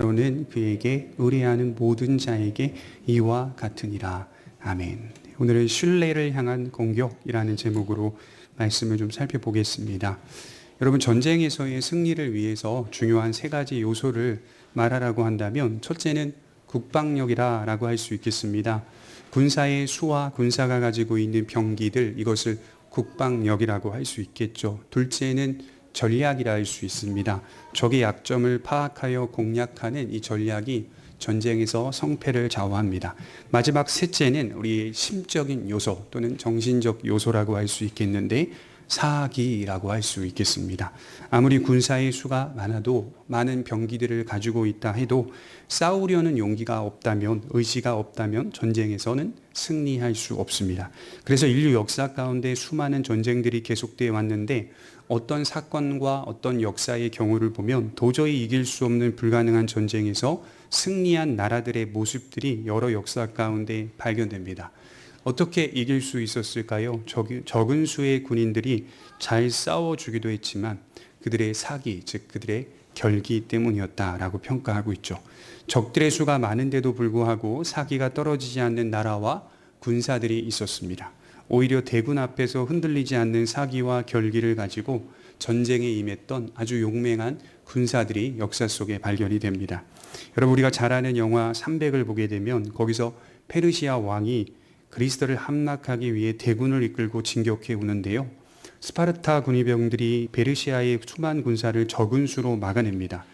너는 그에게 의뢰하는 모든 자에게 이와 같으니라. 아멘. 오늘은 신뢰를 향한 공격이라는 제목으로 말씀을 좀 살펴보겠습니다. 여러분, 전쟁에서의 승리를 위해서 중요한 세 가지 요소를 말하라고 한다면 첫째는 국방력이라고 할 수 있겠습니다. 군사의 수와 군사가 가지고 있는 병기들, 이것을 국방력이라고 할 수 있겠죠. 둘째는 전략이라 할 수 있습니다. 적의 약점을 파악하여 공략하는 이 전략이 전쟁에서 성패를 좌우합니다. 마지막 셋째는 우리 심적인 요소 또는 정신적 요소라고 할 수 있겠는데 사기라고 할 수 있겠습니다. 아무리 군사의 수가 많아도 많은 병기들을 가지고 있다 해도 싸우려는 용기가 없다면, 의지가 없다면 전쟁에서는 승리할 수 없습니다. 그래서 인류 역사 가운데 수많은 전쟁들이 계속되어 왔는데 어떤 사건과 어떤 역사의 경우를 보면 도저히 이길 수 없는 불가능한 전쟁에서 승리한 나라들의 모습들이 여러 역사 가운데 발견됩니다. 어떻게 이길 수 있었을까요? 적은 수의 군인들이 잘 싸워주기도 했지만 그들의 사기, 즉 그들의 결기 때문이었다라고 평가하고 있죠. 적들의 수가 많은데도 불구하고 사기가 떨어지지 않는 나라와 군사들이 있었습니다. 오히려 대군 앞에서 흔들리지 않는 사기와 결기를 가지고 전쟁에 임했던 아주 용맹한 군사들이 역사 속에 발견이 됩니다. 여러분, 우리가 잘 아는 영화 300을 보게 되면 거기서 페르시아 왕이 그리스도를 함락하기 위해 대군을 이끌고 진격해 오는데요. 스파르타 군의병들이 페르시아의 수만 군사를 적은 수로 막아냅니다.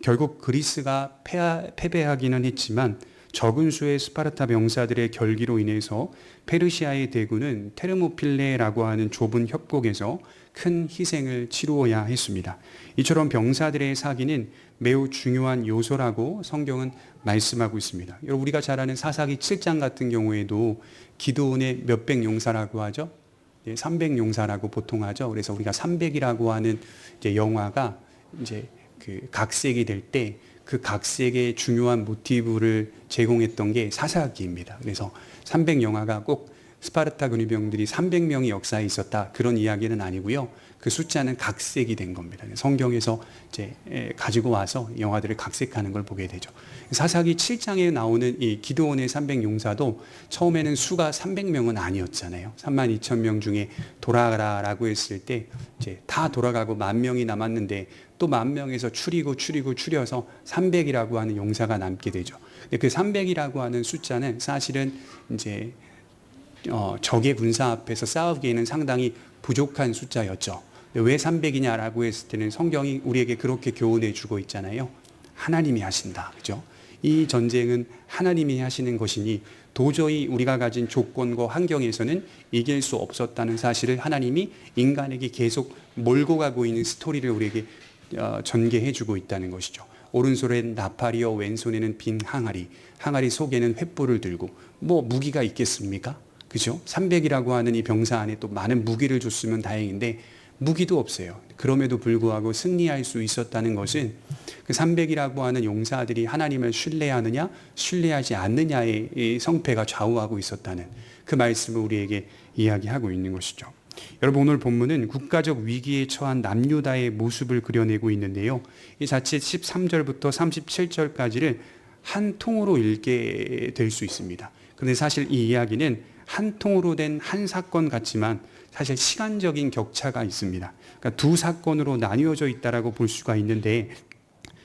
결국 그리스가 패배하기는 했지만 적은 수의 스파르타 병사들의 결기로 인해서 페르시아의 대군은 테르모필레라고 하는 좁은 협곡에서 큰 희생을 치루어야 했습니다. 이처럼 병사들의 사기는 매우 중요한 요소라고 성경은 말씀하고 있습니다. 여러분, 우리가 잘 아는 사사기 7장 같은 경우에도 기드온의 몇백 용사라고 하죠. 300용사라고 보통 하죠. 그래서 우리가 300이라고 하는 영화가 이제 그 각색이 될 때 그 각색의 중요한 모티브를 제공했던 게 사사기입니다. 그래서 300영화가 꼭 스파르타 군의병들이 300명이 역사에 있었다, 그런 이야기는 아니고요. 그 숫자는 각색이 된 겁니다. 성경에서 이제 가지고 와서 영화들을 각색하는 걸 보게 되죠. 사사기 7장에 나오는 이 기드온의 300용사도 처음에는 수가 300명은 아니었잖아요. 32,000명 중에 돌아가라라고 했을 때 이제 다 돌아가고 10,000명이 남았는데 또 10,000명에서 추려서 300이라고 하는 용사가 남게 되죠. 근데 그 300이라고 하는 숫자는 사실은 이제 적의 군사 앞에서 싸우기에는 상당히 부족한 숫자였죠. 왜 300이냐라고 했을 때는 성경이 우리에게 그렇게 교훈해 주고 있잖아요. 하나님이 하신다. 그죠? 이 전쟁은 하나님이 하시는 것이니 도저히 우리가 가진 조건과 환경에서는 이길 수 없었다는 사실을 하나님이 인간에게 계속 몰고 가고 있는 스토리를 우리에게 전개해 주고 있다는 것이죠. 오른손엔 나팔이요 왼손에는 빈 항아리, 항아리 속에는 횃불을 들고 뭐 무기가 있겠습니까? 그죠? 300이라고 하는 이 병사 안에 또 많은 무기를 줬으면 다행인데 무기도 없어요. 그럼에도 불구하고 승리할 수 있었다는 것은 그 300이라고 하는 용사들이 하나님을 신뢰하느냐 신뢰하지 않느냐의 성패가 좌우하고 있었다는 그 말씀을 우리에게 이야기하고 있는 것이죠. 여러분, 오늘 본문은 국가적 위기에 처한 남유다의 모습을 그려내고 있는데요. 이 자칫 13절부터 37절까지를 한 통으로 읽게 될 수 있습니다. 그런데 사실 이 이야기는 한 통으로 된 한 사건 같지만 사실 시간적인 격차가 있습니다. 그러니까 두 사건으로 나뉘어져 있다라고 볼 수가 있는데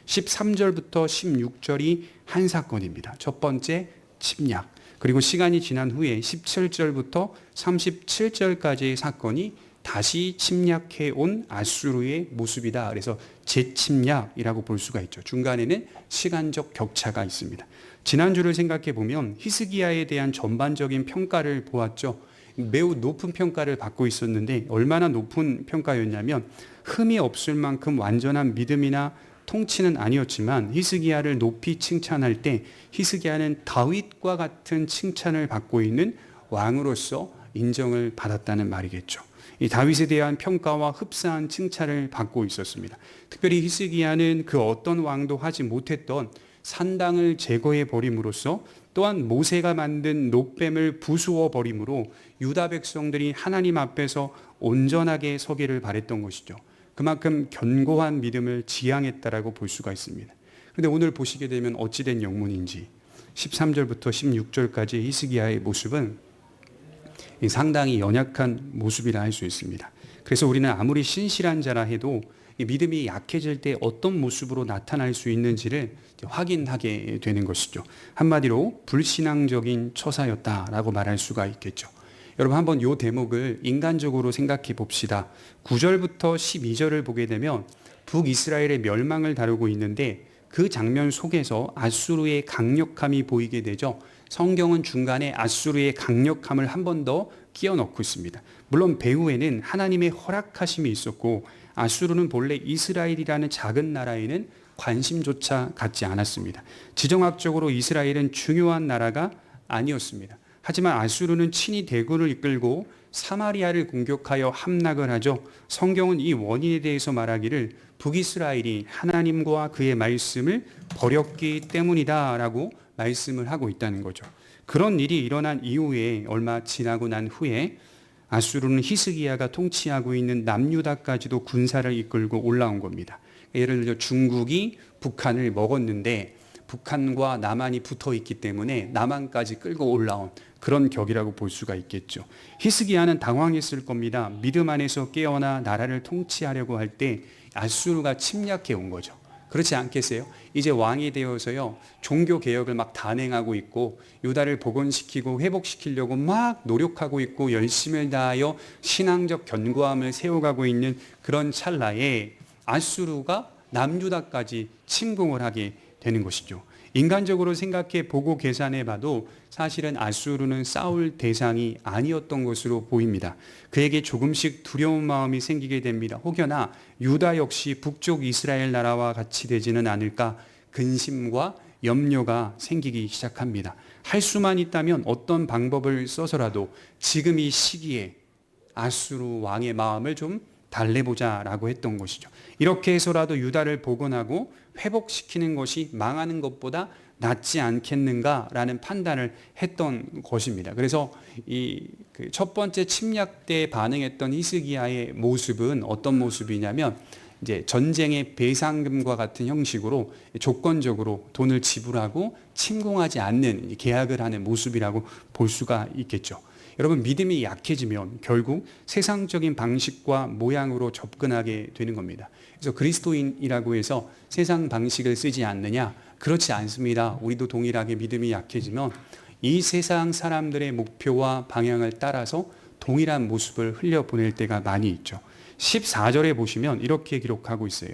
13절부터 16절이 한 사건입니다. 첫 번째 침략. 그리고 시간이 지난 후에 17절부터 37절까지의 사건이 다시 침략해 온 아수르의 모습이다. 그래서 재침략이라고 볼 수가 있죠. 중간에는 시간적 격차가 있습니다. 지난주를 생각해 보면 히스기야에 대한 전반적인 평가를 보았죠. 매우 높은 평가를 받고 있었는데 얼마나 높은 평가였냐면 흠이 없을 만큼 완전한 믿음이나 통치는 아니었지만 히스기야를 높이 칭찬할 때 히스기야는 다윗과 같은 칭찬을 받고 있는 왕으로서 인정을 받았다는 말이겠죠. 이 다윗에 대한 평가와 흡사한 칭찬을 받고 있었습니다. 특별히 히스기야는 그 어떤 왕도 하지 못했던 산당을 제거해 버림으로써 또한 모세가 만든 놋뱀을 부수어 버림으로 유다 백성들이 하나님 앞에서 온전하게 서기를 바랬던 것이죠. 그만큼 견고한 믿음을 지향했다라고 볼 수가 있습니다. 그런데 오늘 보시게 되면 어찌된 영문인지 13절부터 16절까지 히스기야의 모습은 상당히 연약한 모습이라 할 수 있습니다. 그래서 우리는 아무리 신실한 자라 해도 이 믿음이 약해질 때 어떤 모습으로 나타날 수 있는지를 확인하게 되는 것이죠. 한마디로 불신앙적인 처사였다라고 말할 수가 있겠죠. 여러분 한번 이 대목을 인간적으로 생각해 봅시다. 9절부터 12절을 보게 되면 북이스라엘의 멸망을 다루고 있는데 그 장면 속에서 아수르의 강력함이 보이게 되죠. 성경은 중간에 아수르의 강력함을 한 번 더 끼워 넣고 있습니다. 물론 배후에는 하나님의 허락하심이 있었고 아수르는 본래 이스라엘이라는 작은 나라에는 관심조차 갖지 않았습니다. 지정학적으로 이스라엘은 중요한 나라가 아니었습니다. 하지만 아수르는 친히 대군을 이끌고 사마리아를 공격하여 함락을 하죠. 성경은 이 원인에 대해서 말하기를 북이스라엘이 하나님과 그의 말씀을 버렸기 때문이다라고 말씀을 하고 있다는 거죠. 그런 일이 일어난 이후에 얼마 지나고 난 후에 아수르는 히스기야가 통치하고 있는 남유다까지도 군사를 이끌고 올라온 겁니다. 예를 들어 중국이 북한을 먹었는데 북한과 남한이 붙어 있기 때문에 남한까지 끌고 올라온 그런 격이라고 볼 수가 있겠죠. 히스기야는 당황했을 겁니다. 믿음 안에서 깨어나 나라를 통치하려고 할 때 아수르가 침략해 온 거죠. 그렇지 않겠어요? 이제 왕이 되어서요, 종교 개혁을 막 단행하고 있고 유다를 복원시키고 회복시키려고 막 노력하고 있고 열심을 다하여 신앙적 견고함을 세워가고 있는 그런 찰나에 아수르가 남유다까지 침공을 하게 되는 것이죠. 인간적으로 생각해 보고 계산해 봐도 사실은 아수르는 싸울 대상이 아니었던 것으로 보입니다. 그에게 조금씩 두려운 마음이 생기게 됩니다. 혹여나 유다 역시 북쪽 이스라엘 나라와 같이 되지는 않을까 근심과 염려가 생기기 시작합니다. 할 수만 있다면 어떤 방법을 써서라도 지금 이 시기에 아수르 왕의 마음을 좀 달래보자라고 했던 것이죠. 이렇게 해서라도 유다를 복원하고 회복시키는 것이 망하는 것보다 낫지 않겠는가라는 판단을 했던 것입니다. 그래서 이 첫 번째 침략 때 반응했던 히스기야의 모습은 어떤 모습이냐면 이제 전쟁의 배상금과 같은 형식으로 조건적으로 돈을 지불하고 침공하지 않는 계약을 하는 모습이라고 볼 수가 있겠죠. 여러분 믿음이 약해지면 결국 세상적인 방식과 모양으로 접근하게 되는 겁니다. 그래서 그리스도인이라고 해서 세상 방식을 쓰지 않느냐? 그렇지 않습니다. 우리도 동일하게 믿음이 약해지면 이 세상 사람들의 목표와 방향을 따라서 동일한 모습을 흘려보낼 때가 많이 있죠. 14절에 보시면 이렇게 기록하고 있어요.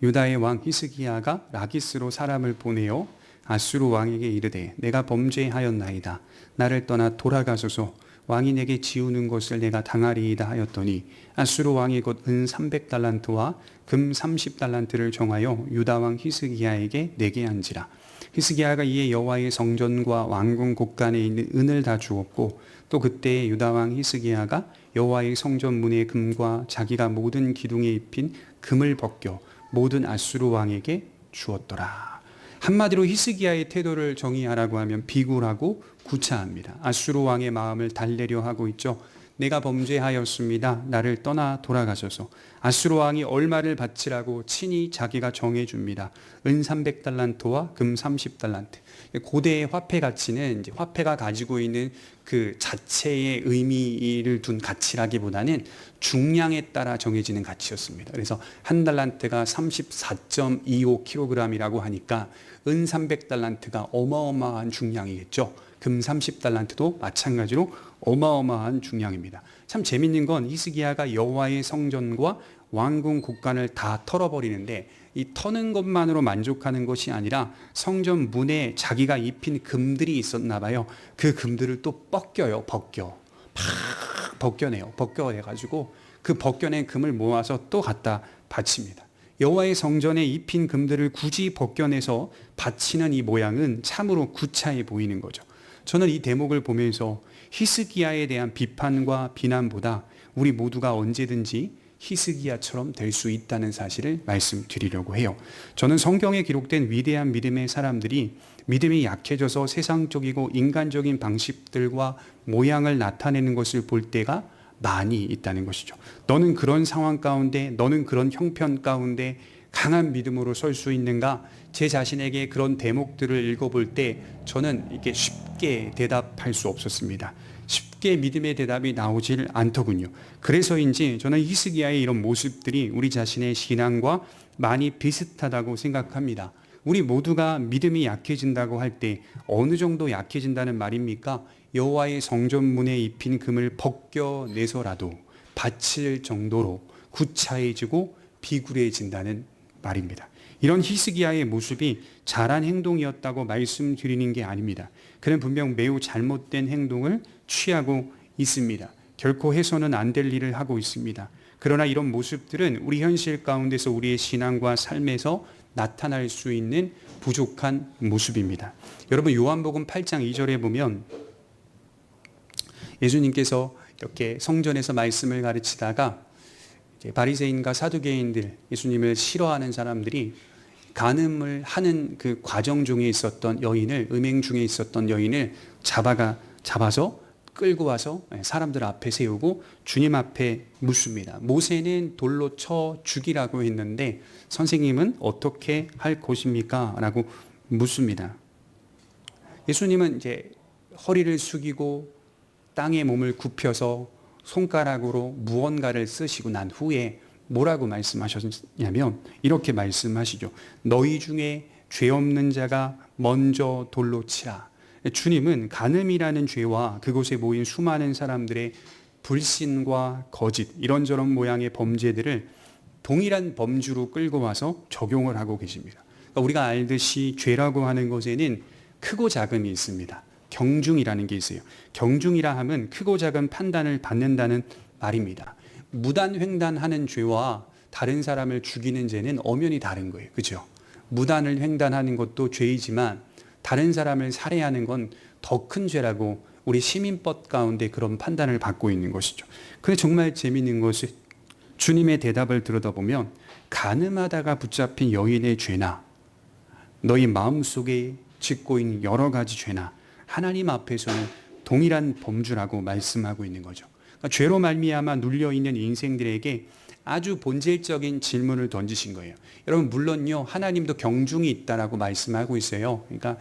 유다의 왕 히스기야가 라기스로 사람을 보내어 아수르 왕에게 이르되 내가 범죄하였나이다. 나를 떠나 돌아가소서. 왕이 내게 지우는 것을 내가 당하리이다 하였더니 아수르 왕이 곧 은 300달란트와 금 30달란트를 정하여 유다 왕 히스기야에게 내게 한지라. 히스기야가 이에 여호와의 성전과 왕궁 곳간에 있는 은을 다 주었고 또 그때 유다 왕 히스기야가 여호와의 성전 문의 금과 자기가 모든 기둥에 입힌 금을 벗겨 모든 아수르 왕에게 주었더라. 한마디로 히스기야의 태도를 정의하라고 하면 비굴하고 구차합니다. 아수르 왕의 마음을 달래려 하고 있죠. 내가 범죄하였습니다. 나를 떠나 돌아가소서. 아수르 왕이 얼마를 바치라고 친히 자기가 정해줍니다. 은 300달란트와 금 30달란트. 고대의 화폐 가치는 이제 화폐가 가지고 있는 그 자체의 의미를 둔 가치라기보다는 중량에 따라 정해지는 가치였습니다. 그래서 한 달란트가 34.25kg이라고 하니까 은 300달란트가 어마어마한 중량이겠죠. 금 30달란트도 마찬가지로 어마어마한 중량입니다. 참 재밌는 건 히스기야가 여호와의 성전과 왕궁 곳간을 다 털어버리는데 이 터는 것만으로 만족하는 것이 아니라 성전 문에 자기가 입힌 금들이 있었나 봐요. 그 금들을 또 벗겨요. 벗겨내요. 벗겨내가지고 그 벗겨낸 금을 모아서 또 갖다 바칩니다. 여호와의 성전에 입힌 금들을 굳이 벗겨내서 바치는 이 모양은 참으로 구차해 보이는 거죠. 저는 이 대목을 보면서 히스기야에 대한 비판과 비난보다 우리 모두가 언제든지 히스기야처럼 될 수 있다는 사실을 말씀드리려고 해요. 저는 성경에 기록된 위대한 믿음의 사람들이 믿음이 약해져서 세상적이고 인간적인 방식들과 모양을 나타내는 것을 볼 때가 많이 있다는 것이죠. 너는 그런 상황 가운데, 너는 그런 형편 가운데 강한 믿음으로 설 수 있는가? 제 자신에게 그런 대목들을 읽어볼 때 저는 이렇게 쉽게 대답할 수 없었습니다. 쉽게 믿음의 대답이 나오질 않더군요. 그래서인지 저는 히스기야의 이런 모습들이 우리 자신의 신앙과 많이 비슷하다고 생각합니다. 우리 모두가 믿음이 약해진다고 할 때 어느 정도 약해진다는 말입니까? 여호와의 성전 문에 입힌 금을 벗겨내서라도 바칠 정도로 구차해지고 비굴해진다는 말입니다. 이런 히스기야의 모습이 잘한 행동이었다고 말씀드리는 게 아닙니다. 그는 분명 매우 잘못된 행동을 취하고 있습니다. 결코 해서는 안 될 일을 하고 있습니다. 그러나 이런 모습들은 우리 현실 가운데서 우리의 신앙과 삶에서 나타날 수 있는 부족한 모습입니다. 여러분, 요한복음 8장 2절에 보면 예수님께서 이렇게 성전에서 말씀을 가르치다가 바리새인과 사두개인들, 예수님을 싫어하는 사람들이 간음을 하는 그 과정 중에 있었던 여인을, 음행 중에 있었던 여인을 잡아서 끌고 와서 사람들 앞에 세우고 주님 앞에 묻습니다. 모세는 돌로 쳐 죽이라고 했는데 선생님은 어떻게 할 것입니까? 라고 묻습니다. 예수님은 이제 허리를 숙이고 땅에 몸을 굽혀서 손가락으로 무언가를 쓰시고 난 후에 뭐라고 말씀하셨냐면 이렇게 말씀하시죠. 너희 중에 죄 없는 자가 먼저 돌로 치라. 주님은 간음이라는 죄와 그곳에 모인 수많은 사람들의 불신과 거짓, 이런저런 모양의 범죄들을 동일한 범주로 끌고 와서 적용을 하고 계십니다. 그러니까 우리가 알듯이 죄라고 하는 것에는 크고 작음이 있습니다. 경중이라는 게 있어요. 경중이라 함은 크고 작은 판단을 받는다는 말입니다. 무단횡단하는 죄와 다른 사람을 죽이는 죄는 엄연히 다른 거예요. 그죠? 무단을 횡단하는 것도 죄이지만 다른 사람을 살해하는 건 더 큰 죄라고 우리 시민법 가운데 그런 판단을 받고 있는 것이죠. 근데 정말 재미있는 것은 주님의 대답을 들여다보면 간음하다가 붙잡힌 여인의 죄나 너희 마음속에 짓고 있는 여러 가지 죄나 하나님 앞에서는 동일한 범주라고 말씀하고 있는 거죠. 그러니까 죄로 말미암아 눌려있는 인생들에게 아주 본질적인 질문을 던지신 거예요. 여러분, 물론요, 하나님도 경중이 있다라고 말씀하고 있어요. 그러니까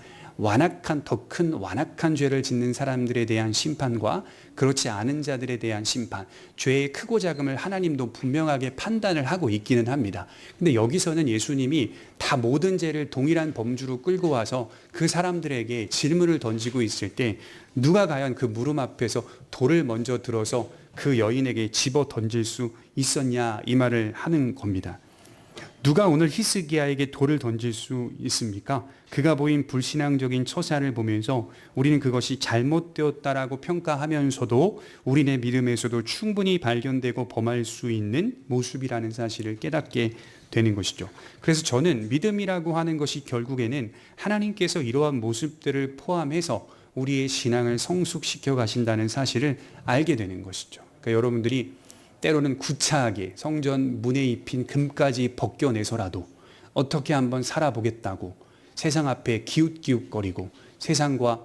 더 큰 완악한 죄를 짓는 사람들에 대한 심판과 그렇지 않은 자들에 대한 심판, 죄의 크고 작음을 하나님도 분명하게 판단을 하고 있기는 합니다. 근데 여기서는 예수님이 다 모든 죄를 동일한 범주로 끌고 와서 그 사람들에게 질문을 던지고 있을 때 누가 과연 그 물음 앞에서 돌을 먼저 들어서 그 여인에게 집어 던질 수 있었냐, 이 말을 하는 겁니다. 누가 오늘 히스기야에게 돌을 던질 수 있습니까? 그가 보인 불신앙적인 처사를 보면서 우리는 그것이 잘못되었다라고 평가하면서도 우리네 믿음에서도 충분히 발견되고 범할 수 있는 모습이라는 사실을 깨닫게 되는 것이죠. 그래서 저는 믿음이라고 하는 것이 결국에는 하나님께서 이러한 모습들을 포함해서 우리의 신앙을 성숙시켜 가신다는 사실을 알게 되는 것이죠. 그러니까 여러분들이 때로는 구차하게 성전 문에 입힌 금까지 벗겨내서라도 어떻게 한번 살아보겠다고 세상 앞에 기웃기웃거리고 세상과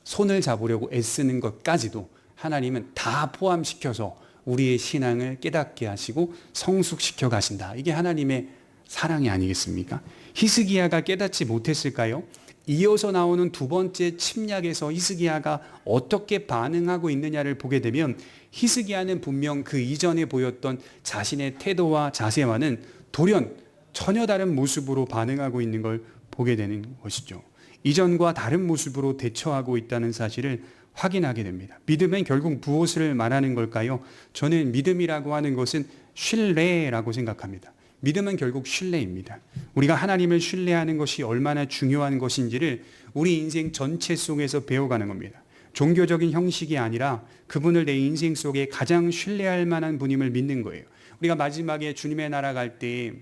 손을 잡으려고 애쓰는 것까지도 하나님은 다 포함시켜서 우리의 신앙을 깨닫게 하시고 성숙시켜 가신다. 이게 하나님의 사랑이 아니겠습니까? 히스기야가 깨닫지 못했을까요? 이어서 나오는 두 번째 침략에서 히스기야가 어떻게 반응하고 있느냐를 보게 되면 히스기야는 분명 그 이전에 보였던 자신의 태도와 자세와는 돌연 전혀 다른 모습으로 반응하고 있는 걸 보게 되는 것이죠. 이전과 다른 모습으로 대처하고 있다는 사실을 확인하게 됩니다. 믿음은 결국 무엇을 말하는 걸까요? 저는 믿음이라고 하는 것은 신뢰라고 생각합니다. 믿음은 결국 신뢰입니다. 우리가 하나님을 신뢰하는 것이 얼마나 중요한 것인지를 우리 인생 전체 속에서 배워가는 겁니다. 종교적인 형식이 아니라 그분을 내 인생 속에 가장 신뢰할 만한 분임을 믿는 거예요. 우리가 마지막에 주님의 나라 갈 때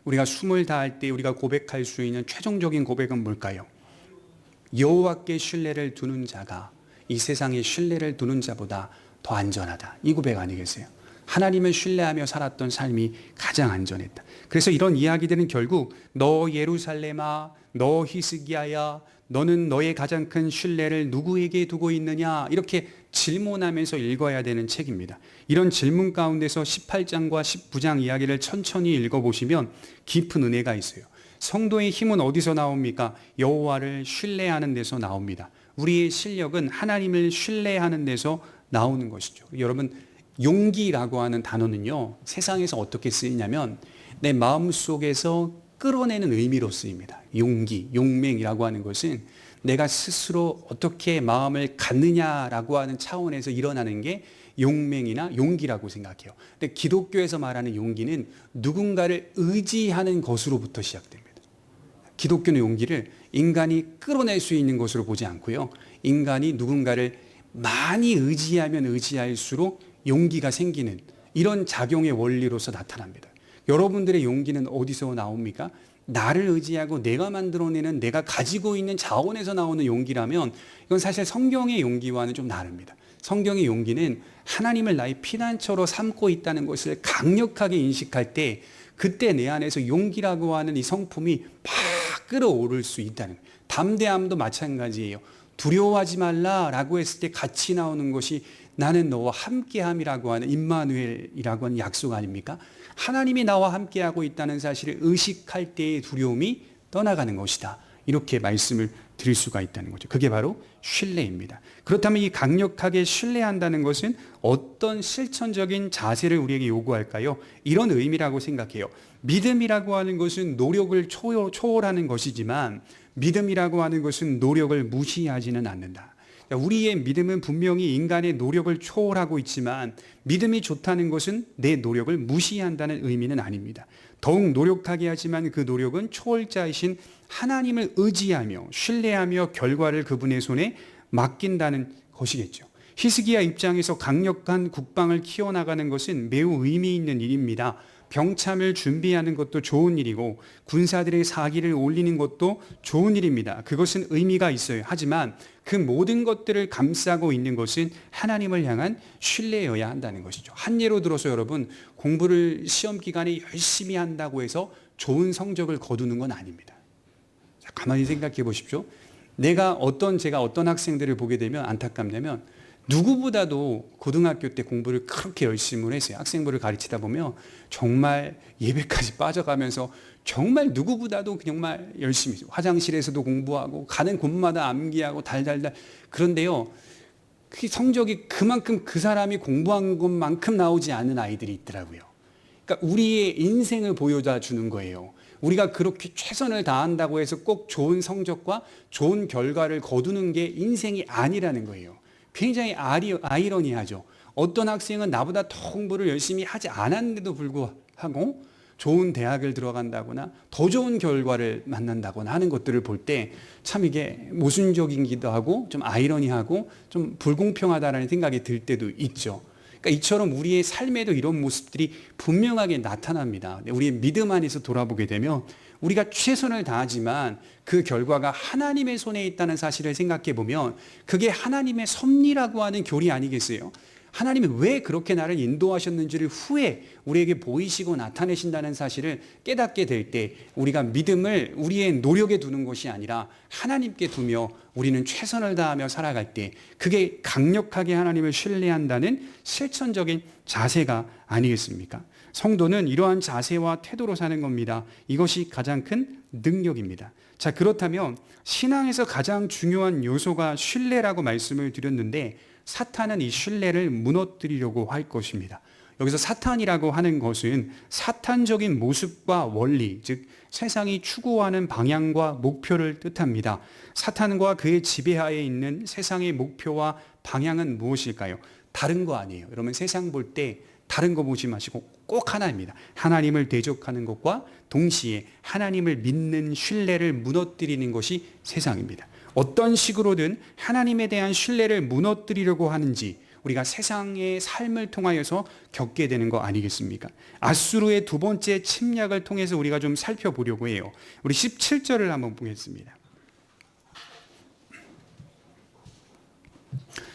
우리가 숨을 다할 때 우리가 고백할 수 있는 최종적인 고백은 뭘까요? 여호와께 신뢰를 두는 자가 이 세상에 신뢰를 두는 자보다 더 안전하다. 이 고백 아니겠어요? 하나님을 신뢰하며 살았던 삶이 가장 안전했다. 그래서 이런 이야기들은 결국 너 예루살렘아, 너 히스기야야, 너는 너의 가장 큰 신뢰를 누구에게 두고 있느냐, 이렇게 질문하면서 읽어야 되는 책입니다. 이런 질문 가운데서 18장과 19장 이야기를 천천히 읽어보시면 깊은 은혜가 있어요. 성도의 힘은 어디서 나옵니까? 여호와를 신뢰하는 데서 나옵니다. 우리의 실력은 하나님을 신뢰하는 데서 나오는 것이죠. 여러분, 용기라고 하는 단어는요, 세상에서 어떻게 쓰이냐면 내 마음속에서 끌어내는 의미로 쓰입니다. 용기, 용맹이라고 하는 것은 내가 스스로 어떻게 마음을 갖느냐라고 하는 차원에서 일어나는 게 용맹이나 용기라고 생각해요. 근데 기독교에서 말하는 용기는 누군가를 의지하는 것으로부터 시작됩니다. 기독교는 용기를 인간이 끌어낼 수 있는 것으로 보지 않고요, 인간이 누군가를 많이 의지하면 의지할수록 용기가 생기는 이런 작용의 원리로서 나타납니다. 여러분들의 용기는 어디서 나옵니까? 나를 의지하고 내가 만들어내는, 내가 가지고 있는 자원에서 나오는 용기라면 이건 사실 성경의 용기와는 좀 다릅니다. 성경의 용기는 하나님을 나의 피난처로 삼고 있다는 것을 강력하게 인식할 때, 그때 내 안에서 용기라고 하는 이 성품이 막 끌어오를 수 있다는 거예요. 담대함도 마찬가지예요. 두려워하지 말라라고 했을 때 같이 나오는 것이 나는 너와 함께함이라고 하는 임마누엘이라고 하는 약속 아닙니까? 하나님이 나와 함께하고 있다는 사실을 의식할 때의 두려움이 떠나가는 것이다. 이렇게 말씀을 드릴 수가 있다는 거죠. 그게 바로 신뢰입니다. 그렇다면 이 강력하게 신뢰한다는 것은 어떤 실천적인 자세를 우리에게 요구할까요? 이런 의미라고 생각해요. 믿음이라고 하는 것은 노력을 초월하는 것이지만 믿음이라고 하는 것은 노력을 무시하지는 않는다. 우리의 믿음은 분명히 인간의 노력을 초월하고 있지만 믿음이 좋다는 것은 내 노력을 무시한다는 의미는 아닙니다. 더욱 노력하게 하지만 그 노력은 초월자이신 하나님을 의지하며 신뢰하며 결과를 그분의 손에 맡긴다는 것이겠죠. 히스기야 입장에서 강력한 국방을 키워나가는 것은 매우 의미 있는 일입니다. 병참을 준비하는 것도 좋은 일이고 군사들의 사기를 올리는 것도 좋은 일입니다. 그것은 의미가 있어요. 하지만 그 모든 것들을 감싸고 있는 것은 하나님을 향한 신뢰여야 한다는 것이죠. 한 예로 들어서 여러분, 공부를 시험 기간에 열심히 한다고 해서 좋은 성적을 거두는 건 아닙니다. 자, 가만히 생각해 보십시오. 제가 어떤 학생들을 보게 되면 안타깝냐면 누구보다도 고등학교 때 공부를 그렇게 열심히 했어요. 학생부를 가르치다 보면 정말 예배까지 빠져가면서 정말 누구보다도 정말 열심히 했어요. 화장실에서도 공부하고 가는 곳마다 암기하고 달달달. 그런데요, 그 성적이 그만큼 그 사람이 공부한 것만큼 나오지 않은 아이들이 있더라고요. 그러니까 우리의 인생을 보여다 주는 거예요. 우리가 그렇게 최선을 다한다고 해서 꼭 좋은 성적과 좋은 결과를 거두는 게 인생이 아니라는 거예요. 굉장히 아이러니하죠. 어떤 학생은 나보다 더 공부를 열심히 하지 않았는데도 불구하고 좋은 대학을 들어간다거나 더 좋은 결과를 만난다거나 하는 것들을 볼 때 참 이게 모순적이기도 하고 좀 아이러니하고 좀 불공평하다는 생각이 들 때도 있죠. 그러니까 이처럼 우리의 삶에도 이런 모습들이 분명하게 나타납니다. 우리의 믿음 안에서 돌아보게 되면 우리가 최선을 다하지만 그 결과가 하나님의 손에 있다는 사실을 생각해 보면 그게 하나님의 섭리라고 하는 교리 아니겠어요? 하나님이 왜 그렇게 나를 인도하셨는지를 후에 우리에게 보이시고 나타내신다는 사실을 깨닫게 될 때 우리가 믿음을 우리의 노력에 두는 것이 아니라 하나님께 두며 우리는 최선을 다하며 살아갈 때 그게 강력하게 하나님을 신뢰한다는 실천적인 자세가 아니겠습니까? 성도는 이러한 자세와 태도로 사는 겁니다. 이것이 가장 큰 능력입니다. 자, 그렇다면 신앙에서 가장 중요한 요소가 신뢰라고 말씀을 드렸는데 사탄은 이 신뢰를 무너뜨리려고 할 것입니다. 여기서 사탄이라고 하는 것은 사탄적인 모습과 원리, 즉 세상이 추구하는 방향과 목표를 뜻합니다. 사탄과 그의 지배하에 있는 세상의 목표와 방향은 무엇일까요? 다른 거 아니에요. 여러분, 세상 볼 때 다른 거 보지 마시고 꼭 하나입니다. 하나님을 대적하는 것과 동시에 하나님을 믿는 신뢰를 무너뜨리는 것이 세상입니다. 어떤 식으로든 하나님에 대한 신뢰를 무너뜨리려고 하는지 우리가 세상의 삶을 통하여서 겪게 되는 거 아니겠습니까? 아수르의 두 번째 침략을 통해서 우리가 좀 살펴보려고 해요. 우리 17절을 한번 보겠습니다.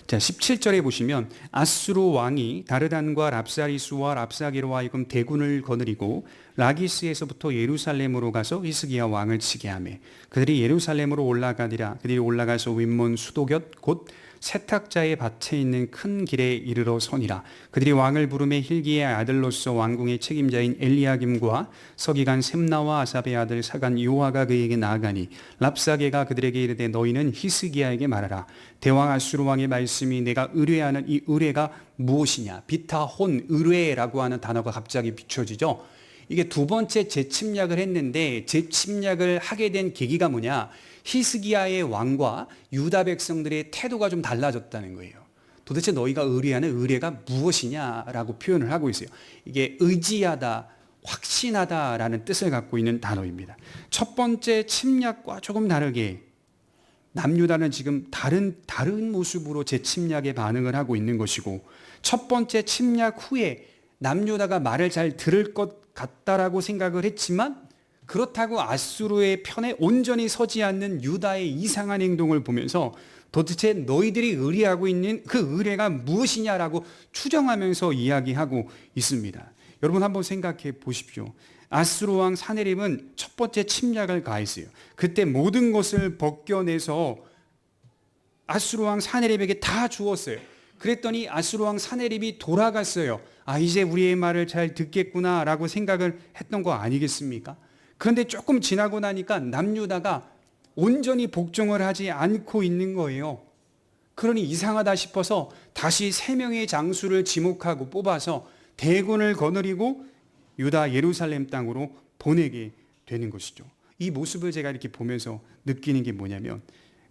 자, 17절에 보시면 아수르 왕이 다르단과 랍사리스와 랍사게로 하여금 대군을 거느리고 라기스에서부터 예루살렘으로 가서 히스기야 왕을 치게 하매 그들이 예루살렘으로 올라가니라. 그들이 올라가서 윗문 수도곁 곧 세탁자의 밭에 있는 큰 길에 이르러 서니라. 그들이 왕을 부르매 hil기의 아들로서 왕궁의 책임자인 엘리야김과 서기관 셈나와 아삽의 아들 사간 요아가 그에게 나아가니 랍사게가 그들에게 이르되 너희는 히스기야에게 말하라. 대왕 아수르 왕의 말씀이 내가 의뢰하는 이 의뢰가 무엇이냐. 비타혼 의뢰라고 하는 단어가 갑자기 비춰지죠. 이게 두 번째 재침략을 했는데 재침략을 하게 된 계기가 뭐냐. 히스기야의 왕과 유다 백성들의 태도가 좀 달라졌다는 거예요. 도대체 너희가 의뢰하는 의뢰가 무엇이냐라고 표현을 하고 있어요. 이게 의지하다, 확신하다라는 뜻을 갖고 있는 단어입니다. 첫 번째 침략과 조금 다르게 남유다는 지금 다른 모습으로 재침략에 반응을 하고 있는 것이고, 첫 번째 침략 후에 남유다가 말을 잘 들을 것 같다라고 생각을 했지만 그렇다고 아수르의 편에 온전히 서지 않는 유다의 이상한 행동을 보면서 도대체 너희들이 의뢰하고 있는 그 의뢰가 무엇이냐라고 추정하면서 이야기하고 있습니다. 여러분 한번 생각해 보십시오. 아수르 왕 사네립은 첫 번째 침략을 가했어요. 그때 모든 것을 벗겨내서 아수르 왕 사네립에게 다 주었어요. 그랬더니 아수르 왕 사네립이 돌아갔어요. 아, 이제 우리의 말을 잘 듣겠구나라고 생각을 했던 거 아니겠습니까? 그런데 조금 지나고 나니까 남유다가 온전히 복종을 하지 않고 있는 거예요. 그러니 이상하다 싶어서 다시 3명의 장수를 지목하고 뽑아서 대군을 거느리고 유다 예루살렘 땅으로 보내게 되는 것이죠. 이 모습을 제가 이렇게 보면서 느끼는 게 뭐냐면,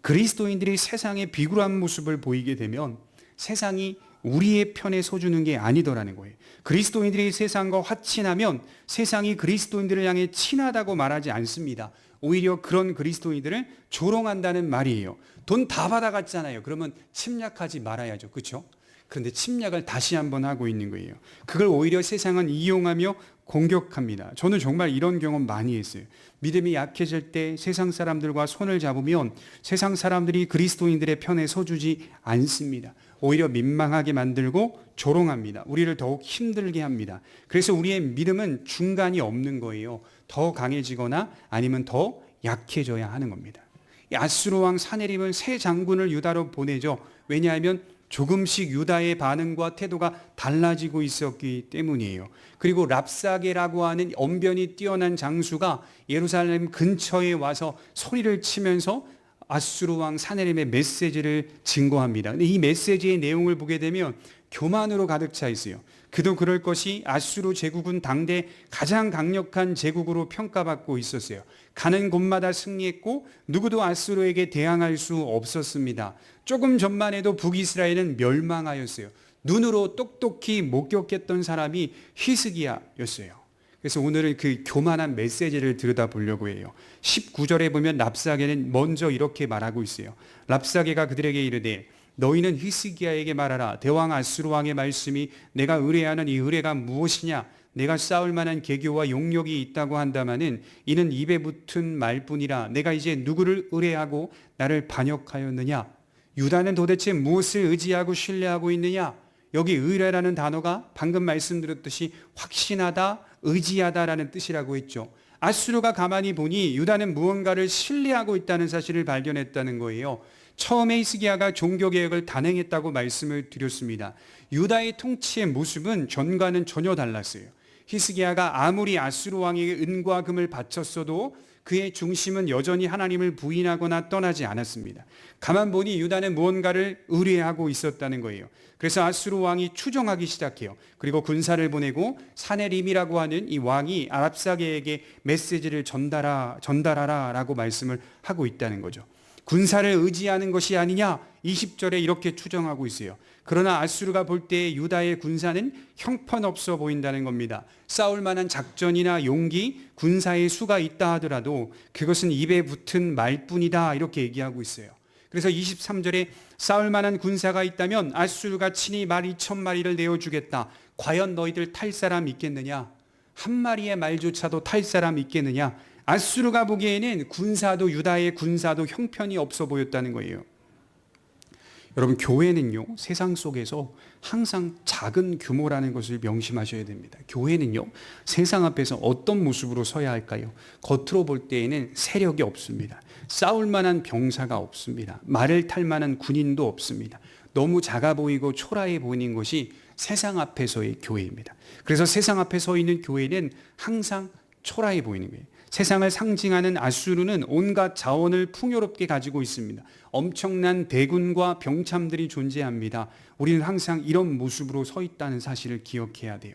그리스도인들이 세상에 비굴한 모습을 보이게 되면 세상이 우리의 편에 서주는 게 아니더라는 거예요. 그리스도인들이 세상과 화친하면 세상이 그리스도인들을 향해 친하다고 말하지 않습니다. 오히려 그런 그리스도인들을 조롱한다는 말이에요. 돈 다 받아갔잖아요. 그러면 침략하지 말아야죠. 그렇죠? 그런데 침략을 다시 한번 하고 있는 거예요. 그걸 오히려 세상은 이용하며 공격합니다. 저는 정말 이런 경험 많이 했어요. 믿음이 약해질 때 세상 사람들과 손을 잡으면 세상 사람들이 그리스도인들의 편에 서주지 않습니다. 오히려 민망하게 만들고 조롱합니다. 우리를 더욱 힘들게 합니다. 그래서 우리의 믿음은 중간이 없는 거예요. 더 강해지거나 아니면 더 약해져야 하는 겁니다. 아수르 왕 사네립은 새 장군을 유다로 보내죠. 왜냐하면 조금씩 유다의 반응과 태도가 달라지고 있었기 때문이에요. 그리고 랍사게라고 하는 언변이 뛰어난 장수가 예루살렘 근처에 와서 소리를 치면서 아수르 왕 사네립의 메시지를 증거합니다. 근데 이 메시지의 내용을 보게 되면 교만으로 가득 차 있어요. 그도 그럴 것이 아수르 제국은 당대 가장 강력한 제국으로 평가받고 있었어요. 가는 곳마다 승리했고 누구도 아수르에게 대항할 수 없었습니다. 조금 전만 해도 북이스라엘은 멸망하였어요. 눈으로 똑똑히 목격했던 사람이 히스기야였어요. 그래서 오늘은 그 교만한 메시지를 들여다보려고 해요. 19절에 보면 랍사게는 먼저 이렇게 말하고 있어요. 랍사게가 그들에게 이르되 너희는 히스기야에게 말하라. 대왕 아수르 왕의 말씀이 내가 의뢰하는 이 의뢰가 무엇이냐. 내가 싸울 만한 계교와 용력이 있다고 한다마는 이는 입에 붙은 말뿐이라. 내가 이제 누구를 의뢰하고 나를 반역하였느냐. 유다는 도대체 무엇을 의지하고 신뢰하고 있느냐. 여기 의뢰라는 단어가 방금 말씀드렸듯이 확신하다, 의지하다라는 뜻이라고 했죠. 아수르가 가만히 보니 유다는 무언가를 신뢰하고 있다는 사실을 발견했다는 거예요. 처음에 히스기야가 종교개혁을 단행했다고 말씀을 드렸습니다. 유다의 통치의 모습은 전과는 전혀 달랐어요. 히스기야가 아무리 아수르 왕에게 은과 금을 바쳤어도 그의 중심은 여전히 하나님을 부인하거나 떠나지 않았습니다. 가만 보니 유다는 무언가를 의뢰하고 있었다는 거예요. 그래서 아수르 왕이 추종하기 시작해요. 그리고 군사를 보내고 사네립이라고 하는 이 왕이 랍사게에게 메시지를 전달하라 라고 말씀을 하고 있다는 거죠. 군사를 의지하는 것이 아니냐 20절에 이렇게 추정하고 있어요. 그러나 아수르가 볼 때 유다의 군사는 형편없어 보인다는 겁니다. 싸울 만한 작전이나 용기, 군사의 수가 있다 하더라도 그것은 입에 붙은 말뿐이다 이렇게 얘기하고 있어요. 그래서 23절에 싸울 만한 군사가 있다면 아수르가 친히 말 2,000마리를 내어주겠다. 과연 너희들 탈 사람 있겠느냐? 한 마리의 말조차도 탈 사람 있겠느냐? 아수르가 보기에는 군사도 유다의 군사도 형편이 없어 보였다는 거예요. 여러분, 교회는요, 세상 속에서 항상 작은 규모라는 것을 명심하셔야 됩니다. 교회는요, 세상 앞에서 어떤 모습으로 서야 할까요? 겉으로 볼 때에는 세력이 없습니다. 싸울 만한 병사가 없습니다. 말을 탈 만한 군인도 없습니다. 너무 작아 보이고 초라해 보이는 것이 세상 앞에서의 교회입니다. 그래서 세상 앞에 서 있는 교회는 항상 초라해 보이는 거예요. 세상을 상징하는 아수르는 온갖 자원을 풍요롭게 가지고 있습니다. 엄청난 대군과 병참들이 존재합니다. 우리는 항상 이런 모습으로 서 있다는 사실을 기억해야 돼요.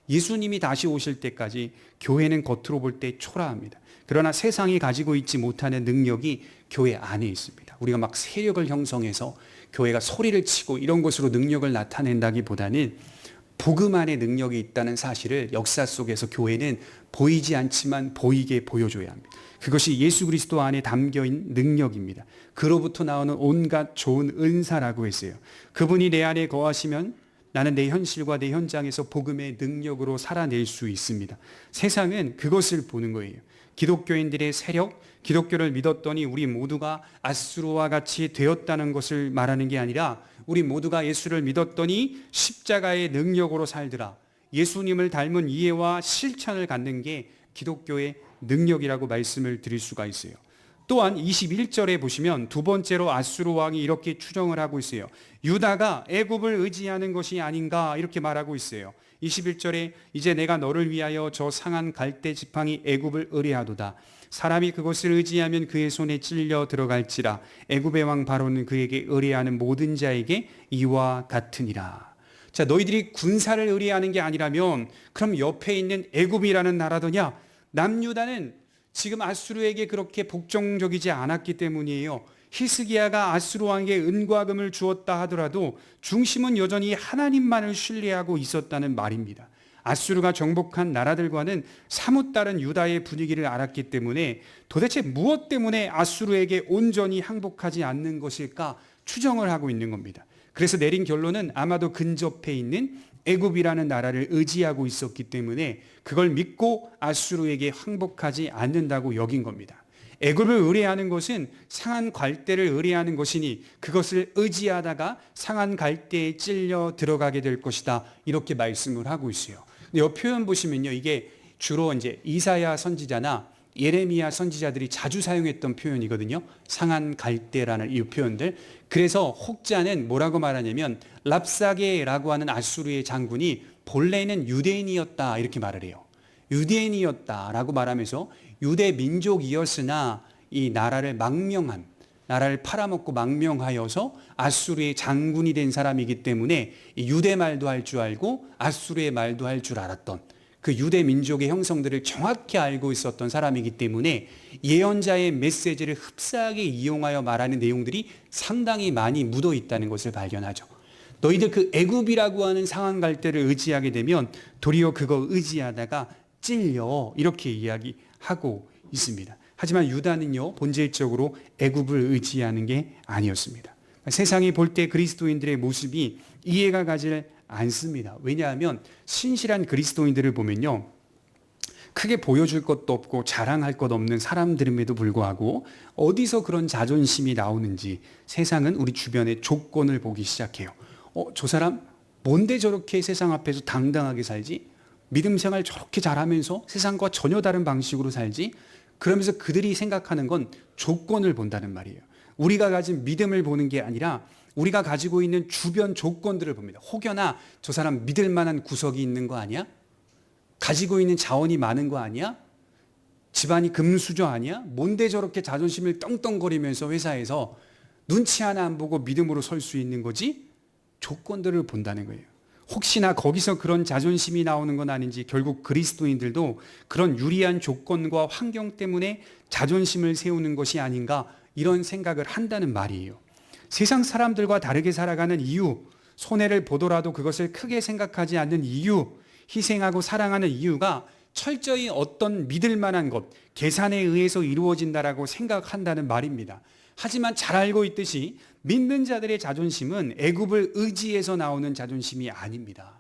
예수님이 다시 오실 때까지 교회는 겉으로 볼 때 초라합니다. 그러나 세상이 가지고 있지 못하는 능력이 교회 안에 있습니다. 우리가 막 세력을 형성해서 교회가 소리를 치고 이런 것으로 능력을 나타낸다기보다는 복음 안에 능력이 있다는 사실을 역사 속에서 교회는 보이지 않지만 보이게 보여줘야 합니다. 그것이 예수 그리스도 안에 담겨있는 능력입니다. 그로부터 나오는 온갖 좋은 은사라고 했어요. 그분이 내 안에 거하시면 나는 내 현실과 내 현장에서 복음의 능력으로 살아낼 수 있습니다. 세상은 그것을 보는 거예요. 기독교인들의 세력, 기독교를 믿었더니 우리 모두가 아수르와 같이 되었다는 것을 말하는 게 아니라 우리 모두가 예수를 믿었더니 십자가의 능력으로 살더라. 예수님을 닮은 이해와 실천을 갖는 게 기독교의 능력이라고 말씀을 드릴 수가 있어요. 또한 21절에 보시면 두 번째로 아수르 왕이 이렇게 추정을 하고 있어요. 유다가 애굽을 의지하는 것이 아닌가 이렇게 말하고 있어요. 21절에 이제 내가 너를 위하여 저 상한 갈대 지팡이 애굽을 의뢰하도다. 사람이 그것을 의지하면 그의 손에 찔려 들어갈지라. 애굽의 왕 바로는 그에게 의뢰하는 모든 자에게 이와 같으니라. 자, 너희들이 군사를 의뢰하는 게 아니라면 그럼 옆에 있는 애굽이라는 나라더냐? 남유다는 지금 아수르에게 그렇게 복종적이지 않았기 때문이에요. 히스기야가 아수르 왕에게 은과 금을 주었다 하더라도 중심은 여전히 하나님만을 신뢰하고 있었다는 말입니다. 아수르가 정복한 나라들과는 사뭇 다른 유다의 분위기를 알았기 때문에 도대체 무엇 때문에 아수르에게 온전히 항복하지 않는 것일까 추정을 하고 있는 겁니다. 그래서 내린 결론은 아마도 근접해 있는 애굽이라는 나라를 의지하고 있었기 때문에 그걸 믿고 아수르에게 항복하지 않는다고 여긴 겁니다. 애굽을 의뢰하는 것은 상한 갈대를 의뢰하는 것이니 그것을 의지하다가 상한 갈대에 찔려 들어가게 될 것이다. 이렇게 말씀을 하고 있어요. 이 표현 보시면요, 이게 주로 이제 이사야 선지자나 예레미야 선지자들이 자주 사용했던 표현이거든요. 상한 갈대라는 이 표현들. 그래서 혹자는 뭐라고 말하냐면 랍사게라고 하는 아수르의 장군이 본래는 유대인이었다 이렇게 말을 해요. 유대인이었다라고 말하면서 유대 민족이었으나 이 나라를 망명한, 나라를 팔아먹고 망명하여서 아수르의 장군이 된 사람이기 때문에 유대 말도 할 줄 알고 아수르의 말도 할 줄 알았던 그 유대 민족의 형성들을 정확히 알고 있었던 사람이기 때문에 예언자의 메시지를 흡사하게 이용하여 말하는 내용들이 상당히 많이 묻어 있다는 것을 발견하죠. 너희들 그 애굽이라고 하는 상한 갈대를 의지하게 되면 도리어 그거 의지하다가 찔려 이렇게 이야기하고 있습니다. 하지만 유다는요, 본질적으로 애굽을 의지하는 게 아니었습니다. 세상이 볼 때 그리스도인들의 모습이 이해가 가지 않습니다. 왜냐하면 신실한 그리스도인들을 보면요, 크게 보여줄 것도 없고 자랑할 것 없는 사람들임에도 불구하고 어디서 그런 자존심이 나오는지 세상은 우리 주변의 조건을 보기 시작해요. 저 사람 뭔데 저렇게 세상 앞에서 당당하게 살지? 믿음 생활 저렇게 잘하면서 세상과 전혀 다른 방식으로 살지? 그러면서 그들이 생각하는 건 조건을 본다는 말이에요. 우리가 가진 믿음을 보는 게 아니라 우리가 가지고 있는 주변 조건들을 봅니다. 혹여나 저 사람 믿을 만한 구석이 있는 거 아니야? 가지고 있는 자원이 많은 거 아니야? 집안이 금수저 아니야? 뭔데 저렇게 자존심을 떵떵거리면서 회사에서 눈치 하나 안 보고 믿음으로 설 수 있는 거지? 조건들을 본다는 거예요. 혹시나 거기서 그런 자존심이 나오는 건 아닌지 결국 그리스도인들도 그런 유리한 조건과 환경 때문에 자존심을 세우는 것이 아닌가 이런 생각을 한다는 말이에요. 세상 사람들과 다르게 살아가는 이유, 손해를 보더라도 그것을 크게 생각하지 않는 이유, 희생하고 사랑하는 이유가 철저히 어떤 믿을 만한 것, 계산에 의해서 이루어진다라고 생각한다는 말입니다. 하지만 잘 알고 있듯이 믿는 자들의 자존심은 애굽을 의지해서 나오는 자존심이 아닙니다.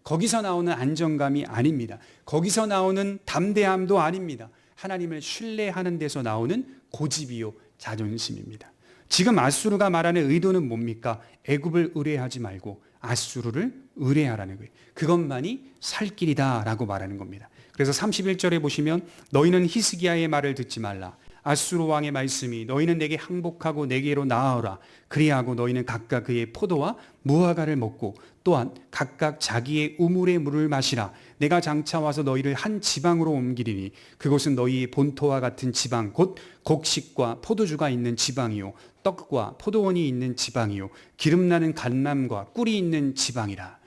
거기서 나오는 안정감이 아닙니다. 거기서 나오는 담대함도 아닙니다. 하나님을 신뢰하는 데서 나오는 고집이요 자존심입니다. 지금 앗수르가 말하는 의도는 뭡니까? 애굽을 의뢰하지 말고 앗수르를 의뢰하라는 거예요. 그것만이 살 길이다라고 말하는 겁니다. 그래서 31절에 보시면 너희는 히스기야의 말을 듣지 말라. 앗수르 왕의 말씀이 너희는 내게 항복하고 내게로 나아오라. 그리하고 너희는 각각 그의 포도와 무화과를 먹고 또한 각각 자기의 우물의 물을 마시라. 내가 장차 와서 너희를 한 지방으로 옮기리니 그곳은 너희의 본토와 같은 지방 곧 곡식과 포도주가 있는 지방이요 떡과 포도원이 있는 지방이요 기름나는 감람과 꿀이 있는 지방이라.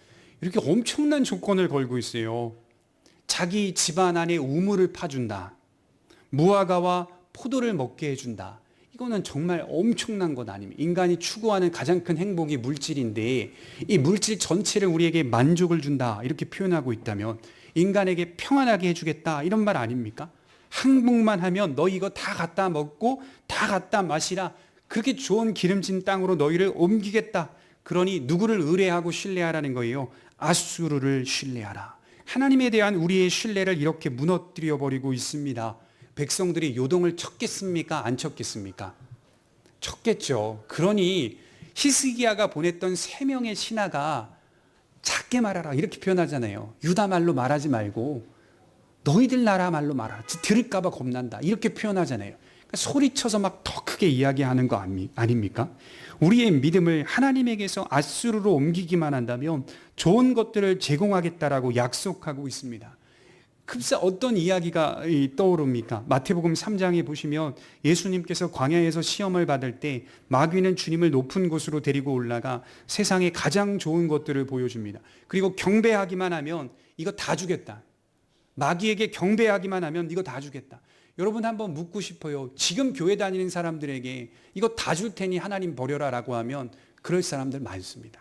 이렇게 엄청난 조건을 걸고 있어요. 자기 집안 안에 우물을 파준다. 무화과와 포도를 먹게 해준다. 이거는 정말 엄청난 것 아닙니까? 인간이 추구하는 가장 큰 행복이 물질인데 이 물질 전체를 우리에게 만족을 준다 이렇게 표현하고 있다면 인간에게 평안하게 해주겠다 이런 말 아닙니까? 항복만 하면 너희 이거 다 갖다 먹고 다 갖다 마시라. 그렇게 좋은 기름진 땅으로 너희를 옮기겠다. 그러니 누구를 의뢰하고 신뢰하라는 거예요? 앗수르를 신뢰하라. 하나님에 대한 우리의 신뢰를 이렇게 무너뜨려 버리고 있습니다. 백성들이 요동을 쳤겠습니까? 안 쳤겠습니까? 쳤겠죠. 그러니 히스기야가 보냈던 3명의 신하가 작게 말하라 이렇게 표현하잖아요. 유다 말로 말하지 말고 너희들 나라 말로 말하라. 들을까 봐 겁난다 이렇게 표현하잖아요. 그러니까 소리쳐서 막 더 크게 이야기하는 거 아닙니까? 우리의 믿음을 하나님에게서 앗수르로 옮기기만 한다면 좋은 것들을 제공하겠다라고 약속하고 있습니다. 급사 어떤 이야기가 떠오릅니까? 마태복음 3장에 보시면 예수님께서 광야에서 시험을 받을 때 마귀는 주님을 높은 곳으로 데리고 올라가 세상에 가장 좋은 것들을 보여줍니다. 그리고 경배하기만 하면 이거 다 주겠다. 마귀에게 경배하기만 하면 이거 다 주겠다. 여러분 한번 묻고 싶어요. 지금 교회 다니는 사람들에게 이거 다 줄 테니 하나님 버려라 라고 하면 그럴 사람들 많습니다.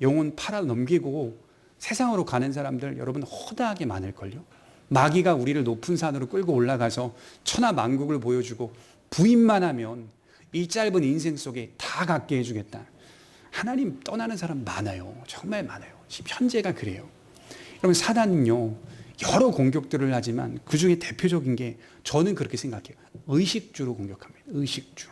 영혼 팔아 넘기고 세상으로 가는 사람들 여러분 허다하게 많을걸요. 마귀가 우리를 높은 산으로 끌고 올라가서 천하만국을 보여주고 부인만 하면 이 짧은 인생 속에 다 갖게 해주겠다. 하나님 떠나는 사람 많아요. 정말 많아요. 지금 현재가 그래요. 여러분 사단은요 여러 공격들을 하지만 그중에 대표적인 게 저는 그렇게 생각해요. 의식주로 공격합니다. 의식주.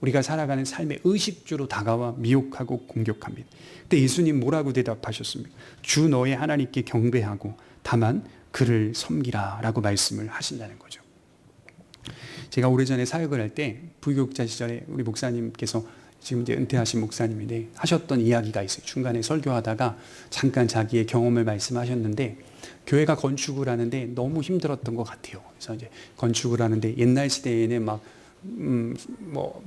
우리가 살아가는 삶의 의식주로 다가와 미혹하고 공격합니다. 근데 예수님 뭐라고 대답하셨습니까? 주 너의 하나님께 경배하고 다만 그를 섬기라 라고 말씀을 하신다는 거죠. 제가 오래전에 사역을 할 때 부교육자 시절에 우리 목사님께서 지금 이제 은퇴하신 목사님인데 하셨던 이야기가 있어요. 중간에 설교하다가 잠깐 자기의 경험을 말씀하셨는데 교회가 건축을 하는데 너무 힘들었던 것 같아요. 그래서 이제 건축을 하는데 옛날 시대에는 막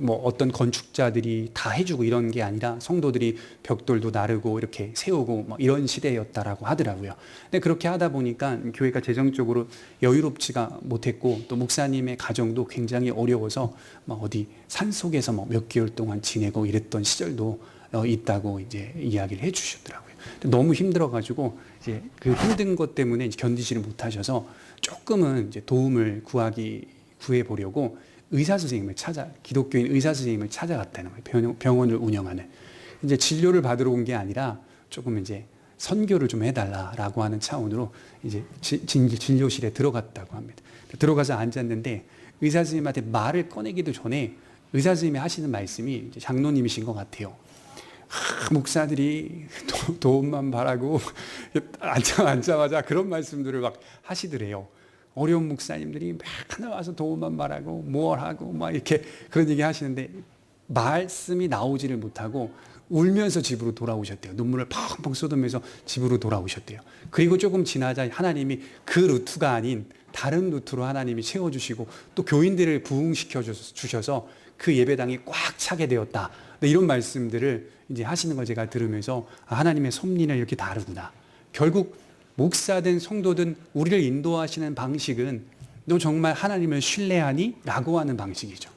어떤 건축자들이 다 해주고 이런 게 아니라 성도들이 벽돌도 나르고 이렇게 세우고 뭐 이런 시대였다라고 하더라고요. 근데 그렇게 하다 보니까 교회가 재정적으로 여유롭지가 못했고 또 목사님의 가정도 굉장히 어려워서 막 어디 산 속에서 뭐 몇 개월 동안 지내고 이랬던 시절도 있다고 이제 이야기를 해주셨더라고요. 너무 힘들어가지고 이제 그 힘든 것 때문에 이제 견디지를 못하셔서 조금은 이제 도움을 구해보려고 기독교인 의사 선생님을 찾아갔다는 거예요. 병원을 운영하는. 이제 진료를 받으러 온 게 아니라 조금 이제 선교를 좀 해달라라고 하는 차원으로 이제 진료실에 들어갔다고 합니다. 들어가서 앉았는데 의사 선생님한테 말을 꺼내기도 전에 의사 선생님이 하시는 말씀이 이제 장로님이신 것 같아요. 목사들이 도움만 바라고 앉자마자 그런 말씀들을 막 하시더래요. 어려운 목사님들이 막 하나 와서 도움만 바라고 뭘 하고 막 이렇게 그런 얘기 하시는데 말씀이 나오지를 못하고 울면서 집으로 돌아오셨대요. 눈물을 펑펑 쏟으면서 집으로 돌아오셨대요. 그리고 조금 지나자 하나님이 그 루트가 아닌 다른 루트로 하나님이 채워주시고 또 교인들을 부흥시켜 주셔서 그 예배당이 꽉 차게 되었다. 이런 말씀들을 이제 하시는 걸 제가 들으면서 하나님의 섭리는 이렇게 다르구나. 결국 목사든 성도든 우리를 인도하시는 방식은 너 정말 하나님을 신뢰하니? 라고 하는 방식이죠.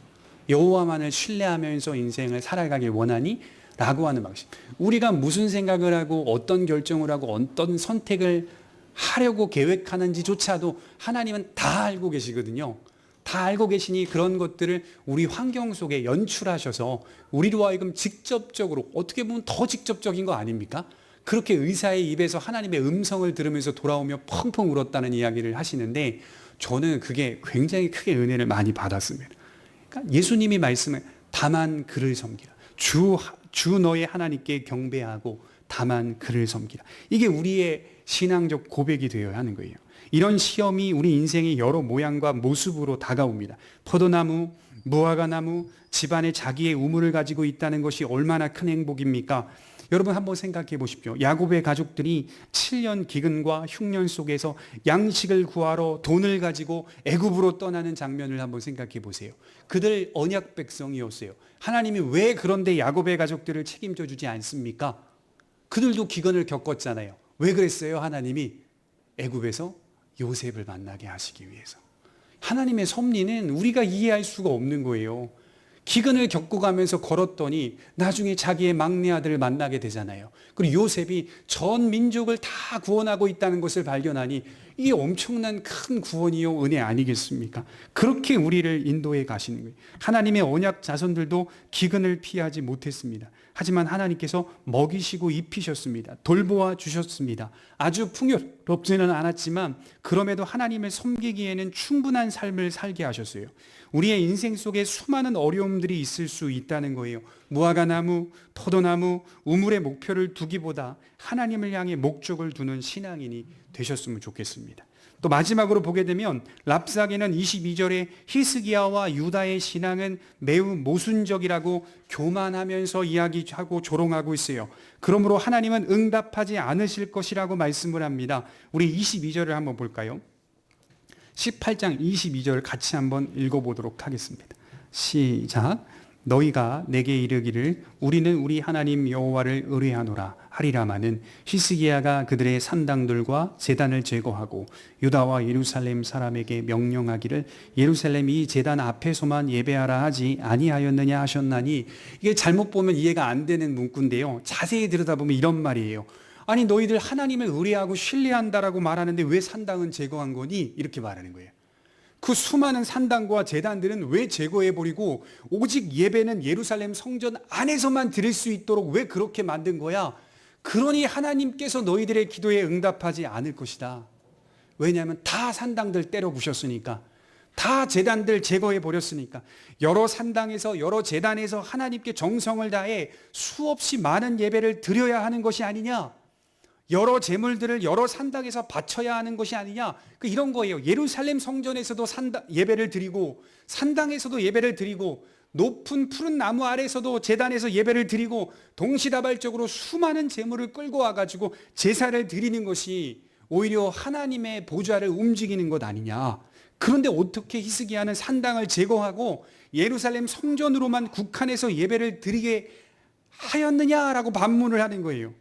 여호와만을 신뢰하면서 인생을 살아가길 원하니? 라고 하는 방식. 우리가 무슨 생각을 하고 어떤 결정을 하고 어떤 선택을 하려고 계획하는지조차도 하나님은 다 알고 계시거든요. 다 알고 계시니 그런 것들을 우리 환경 속에 연출하셔서 우리로 하여금 직접적으로 어떻게 보면 더 직접적인 거 아닙니까? 그렇게 의사의 입에서 하나님의 음성을 들으면서 돌아오며 펑펑 울었다는 이야기를 하시는데 저는 그게 굉장히 크게 은혜를 많이 받았습니다. 그러니까 예수님이 말씀을 다만 그를 섬기라. 주 너의 하나님께 경배하고 다만 그를 섬기라. 이게 우리의 신앙적 고백이 되어야 하는 거예요. 이런 시험이 우리 인생의 여러 모양과 모습으로 다가옵니다. 포도나무, 무화과나무, 집안에 자기의 우물을 가지고 있다는 것이 얼마나 큰 행복입니까? 여러분 한번 생각해 보십시오. 야곱의 가족들이 7년 기근과 흉년 속에서 양식을 구하러 돈을 가지고 애굽으로 떠나는 장면을 한번 생각해 보세요. 그들 언약 백성이었어요. 하나님이 왜 그런데 야곱의 가족들을 책임져 주지 않습니까? 그들도 기근을 겪었잖아요. 왜 그랬어요? 하나님이 애굽에서 요셉을 만나게 하시기 위해서. 하나님의 섭리는 우리가 이해할 수가 없는 거예요. 기근을 겪어가면서 걸었더니 나중에 자기의 막내 아들을 만나게 되잖아요. 그리고 요셉이 전 민족을 다 구원하고 있다는 것을 발견하니 이게 엄청난 큰 구원이요 은혜 아니겠습니까? 그렇게 우리를 인도해 가시는 거예요. 하나님의 언약 자손들도 기근을 피하지 못했습니다. 하지만 하나님께서 먹이시고 입히셨습니다. 돌보아 주셨습니다. 아주 풍요롭지는 않았지만 그럼에도 하나님을 섬기기에는 충분한 삶을 살게 하셨어요. 우리의 인생 속에 수많은 어려움들이 있을 수 있다는 거예요. 무화과나무, 포도나무, 우물의 목표를 두기보다 하나님을 향해 목적을 두는 신앙인이 되셨으면 좋겠습니다. 또 마지막으로 보게 되면 랍사게는 22절에 히스기야와 유다의 신앙은 매우 모순적이라고 교만하면서 이야기하고 조롱하고 있어요. 그러므로 하나님은 응답하지 않으실 것이라고 말씀을 합니다. 우리 22절을 한번 볼까요? 18장 22절 같이 한번 읽어보도록 하겠습니다. 시작. 너희가 내게 이르기를 우리는 우리 하나님 여호와를 의뢰하노라 하리라마는 히스기야가 그들의 산당들과 제단을 제거하고 유다와 예루살렘 사람에게 명령하기를 예루살렘 이 제단 앞에서만 예배하라 하지 아니하였느냐 하셨나니, 이게 잘못 보면 이해가 안 되는 문구인데요. 자세히 들여다보면 이런 말이에요. 아니 너희들 하나님을 의뢰하고 신뢰한다라고 말하는데 왜 산당은 제거한 거니? 이렇게 말하는 거예요. 그 수많은 산당과 제단들은 왜 제거해버리고 오직 예배는 예루살렘 성전 안에서만 드릴 수 있도록 왜 그렇게 만든 거야? 그러니 하나님께서 너희들의 기도에 응답하지 않을 것이다. 왜냐하면 다 산당들 때려 부셨으니까, 다 제단들 제거해버렸으니까. 여러 산당에서 여러 제단에서 하나님께 정성을 다해 수없이 많은 예배를 드려야 하는 것이 아니냐? 여러 제물들을 여러 산당에서 바쳐야 하는 것이 아니냐? 이런 거예요. 예루살렘 성전에서도 예배를 드리고 산당에서도 예배를 드리고 높은 푸른 나무 아래서도 제단에서 예배를 드리고 동시다발적으로 수많은 제물을 끌고 와가지고 제사를 드리는 것이 오히려 하나님의 보좌를 움직이는 것 아니냐? 그런데 어떻게 히스기야는 산당을 제거하고 예루살렘 성전으로만 국한해서 예배를 드리게 하였느냐라고 반문을 하는 거예요.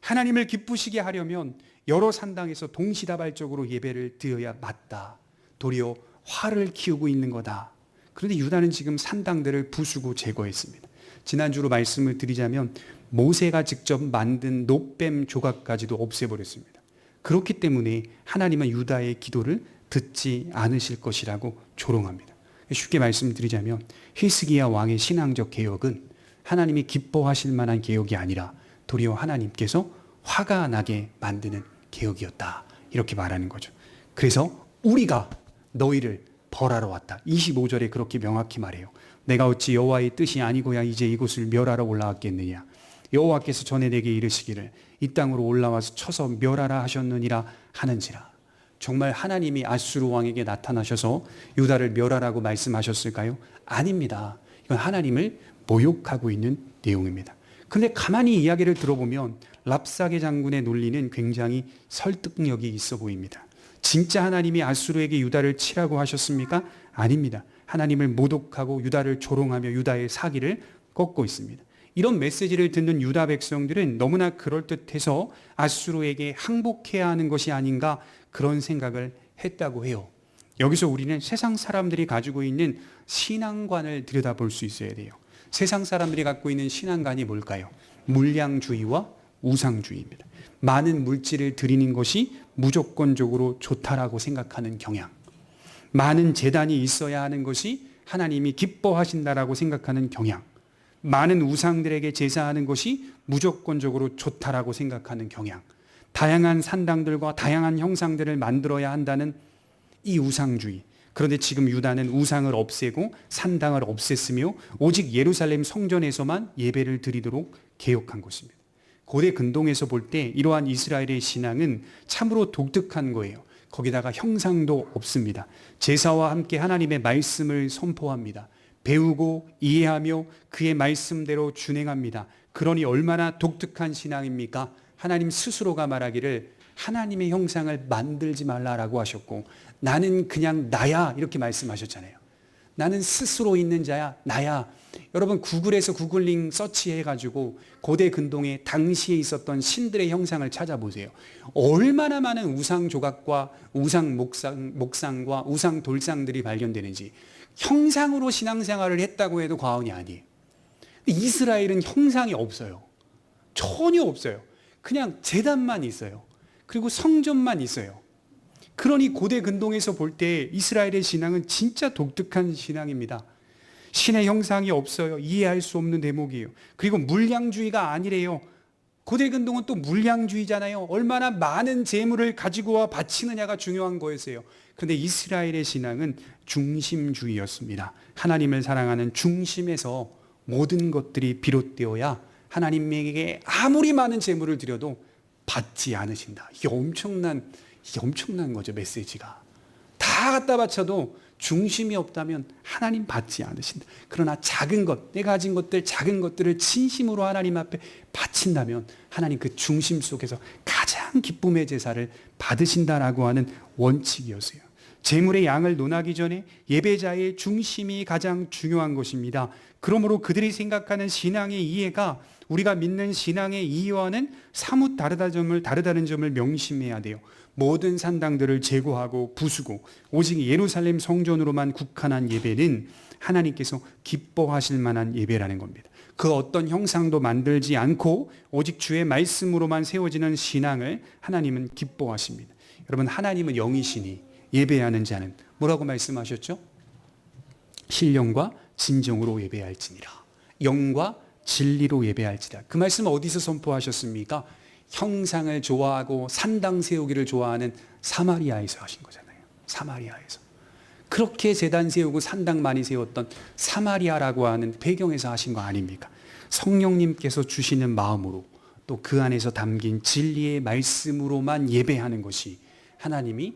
하나님을 기쁘시게 하려면 여러 산당에서 동시다발적으로 예배를 드려야 맞다. 도리어 화를 키우고 있는 거다. 그런데 유다는 지금 산당들을 부수고 제거했습니다. 지난주로 말씀을 드리자면 모세가 직접 만든 놋뱀 조각까지도 없애버렸습니다. 그렇기 때문에 하나님은 유다의 기도를 듣지 않으실 것이라고 조롱합니다. 쉽게 말씀드리자면 히스기야 왕의 신앙적 개혁은 하나님이 기뻐하실 만한 개혁이 아니라 도리어 하나님께서 화가 나게 만드는 개혁이었다. 이렇게 말하는 거죠. 그래서 우리가 너희를 벌하러 왔다. 25절에 그렇게 명확히 말해요. 내가 어찌 여호와의 뜻이 아니고야 이제 이곳을 멸하러 올라왔겠느냐. 여호와께서 전에 내게 이르시기를 이 땅으로 올라와서 쳐서 멸하라 하셨느니라 하는지라. 정말 하나님이 아수르 왕에게 나타나셔서 유다를 멸하라고 말씀하셨을까요? 아닙니다. 이건 하나님을 모욕하고 있는 내용입니다. 그런데 가만히 이야기를 들어보면 랍사게 장군의 논리는 굉장히 설득력이 있어 보입니다. 진짜 하나님이 아수르에게 유다를 치라고 하셨습니까? 아닙니다. 하나님을 모독하고 유다를 조롱하며 유다의 사기를 꺾고 있습니다. 이런 메시지를 듣는 유다 백성들은 너무나 그럴듯해서 아수르에게 항복해야 하는 것이 아닌가 그런 생각을 했다고 해요. 여기서 우리는 세상 사람들이 가지고 있는 신앙관을 들여다볼 수 있어야 돼요. 세상 사람들이 갖고 있는 신앙관이 뭘까요? 물량주의와 우상주의입니다. 많은 물질을 드리는 것이 무조건적으로 좋다라고 생각하는 경향. 많은 제단이 있어야 하는 것이 하나님이 기뻐하신다라고 생각하는 경향. 많은 우상들에게 제사하는 것이 무조건적으로 좋다라고 생각하는 경향. 다양한 산당들과 다양한 형상들을 만들어야 한다는 이 우상주의. 그런데 지금 유다는 우상을 없애고 산당을 없앴으며 오직 예루살렘 성전에서만 예배를 드리도록 개혁한 것입니다. 고대 근동에서 볼 때 이러한 이스라엘의 신앙은 참으로 독특한 거예요. 거기다가 형상도 없습니다. 제사와 함께 하나님의 말씀을 선포합니다. 배우고 이해하며 그의 말씀대로 준행합니다. 그러니 얼마나 독특한 신앙입니까? 하나님 스스로가 말하기를 하나님의 형상을 만들지 말라라고 하셨고, 나는 그냥 나야 이렇게 말씀하셨잖아요. 나는 스스로 있는 자야, 나야. 여러분 구글에서 구글링 서치해가지고 고대 근동에 당시에 있었던 신들의 형상을 찾아보세요. 얼마나 많은 우상 조각과 우상 목상과 우상 돌상들이 발견되는지. 형상으로 신앙생활을 했다고 해도 과언이 아니에요. 이스라엘은 형상이 없어요. 전혀 없어요. 그냥 제단만 있어요. 그리고 성전만 있어요. 그러니 고대 근동에서 볼 때 이스라엘의 신앙은 진짜 독특한 신앙입니다. 신의 형상이 없어요. 이해할 수 없는 대목이에요. 그리고 물량주의가 아니래요. 고대 근동은 또 물량주의잖아요. 얼마나 많은 재물을 가지고 와 바치느냐가 중요한 거였어요. 그런데 이스라엘의 신앙은 중심주의였습니다. 하나님을 사랑하는 중심에서 모든 것들이 비롯되어야 하나님에게 아무리 많은 재물을 드려도 받지 않으신다. 이게 엄청난 거죠, 메시지가. 다 갖다 바쳐도 중심이 없다면 하나님 받지 않으신다. 그러나 작은 것, 내가 가진 것들, 작은 것들을 진심으로 하나님 앞에 바친다면 하나님 그 중심 속에서 가장 기쁨의 제사를 받으신다라고 하는 원칙이었어요. 재물의 양을 논하기 전에 예배자의 중심이 가장 중요한 것입니다. 그러므로 그들이 생각하는 신앙의 이해가 우리가 믿는 신앙의 이해와는 사뭇 다르다는 점을 명심해야 돼요. 모든 산당들을 제거하고 부수고 오직 예루살렘 성전으로만 국한한 예배는 하나님께서 기뻐하실 만한 예배라는 겁니다. 그 어떤 형상도 만들지 않고 오직 주의 말씀으로만 세워지는 신앙을 하나님은 기뻐하십니다. 여러분, 하나님은 영이시니 예배하는 자는 뭐라고 말씀하셨죠? 신령과 진정으로 예배할지니라. 영과 진리로 예배할지라. 그 말씀 어디서 선포하셨습니까? 형상을 좋아하고 산당 세우기를 좋아하는 사마리아에서 하신 거잖아요. 사마리아에서. 그렇게 제단 세우고 산당 많이 세웠던 사마리아라고 하는 배경에서 하신 거 아닙니까? 성령님께서 주시는 마음으로 또 그 안에서 담긴 진리의 말씀으로만 예배하는 것이 하나님이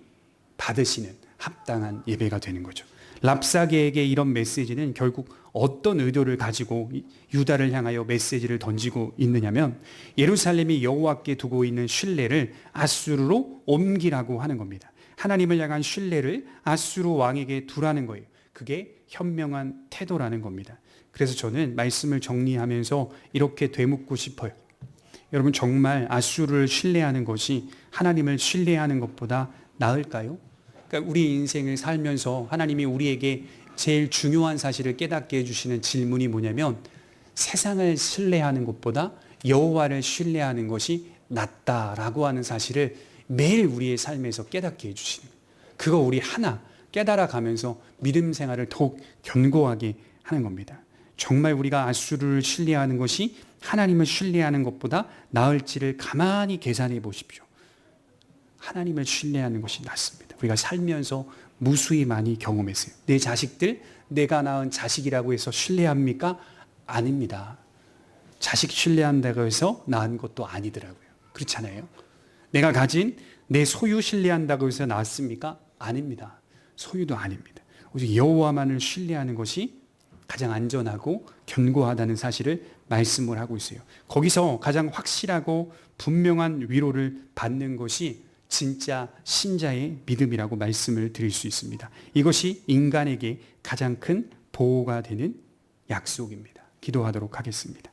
받으시는 합당한 예배가 되는 거죠. 랍사게에게 이런 메시지는 결국 어떤 의도를 가지고 유다를 향하여 메시지를 던지고 있느냐면 예루살렘이 여호와께 두고 있는 신뢰를 아수르로 옮기라고 하는 겁니다. 하나님을 향한 신뢰를 아수르 왕에게 두라는 거예요. 그게 현명한 태도라는 겁니다. 그래서 저는 말씀을 정리하면서 이렇게 되묻고 싶어요. 여러분, 정말 아수르를 신뢰하는 것이 하나님을 신뢰하는 것보다 나을까요? 그러니까 우리 인생을 살면서 하나님이 우리에게 제일 중요한 사실을 깨닫게 해주시는 질문이 뭐냐면 세상을 신뢰하는 것보다 여호와를 신뢰하는 것이 낫다라고 하는 사실을 매일 우리의 삶에서 깨닫게 해주시는 거예요. 그거 우리 하나 깨달아가면서 믿음 생활을 더욱 견고하게 하는 겁니다. 정말 우리가 아수르를 신뢰하는 것이 하나님을 신뢰하는 것보다 나을지를 가만히 계산해 보십시오. 하나님을 신뢰하는 것이 낫습니다. 우리가 살면서 무수히 많이 경험했어요. 내 자식들, 내가 낳은 자식이라고 해서 신뢰합니까? 아닙니다. 자식 신뢰한다고 해서 낳은 것도 아니더라고요. 그렇잖아요. 내가 가진 내 소유 신뢰한다고 해서 낳았습니까? 아닙니다. 소유도 아닙니다. 오직 여호와만을 신뢰하는 것이 가장 안전하고 견고하다는 사실을 말씀을 하고 있어요. 거기서 가장 확실하고 분명한 위로를 받는 것이 진짜 신자의 믿음이라고 말씀을 드릴 수 있습니다. 이것이 인간에게 가장 큰 보호가 되는 약속입니다. 기도하도록 하겠습니다.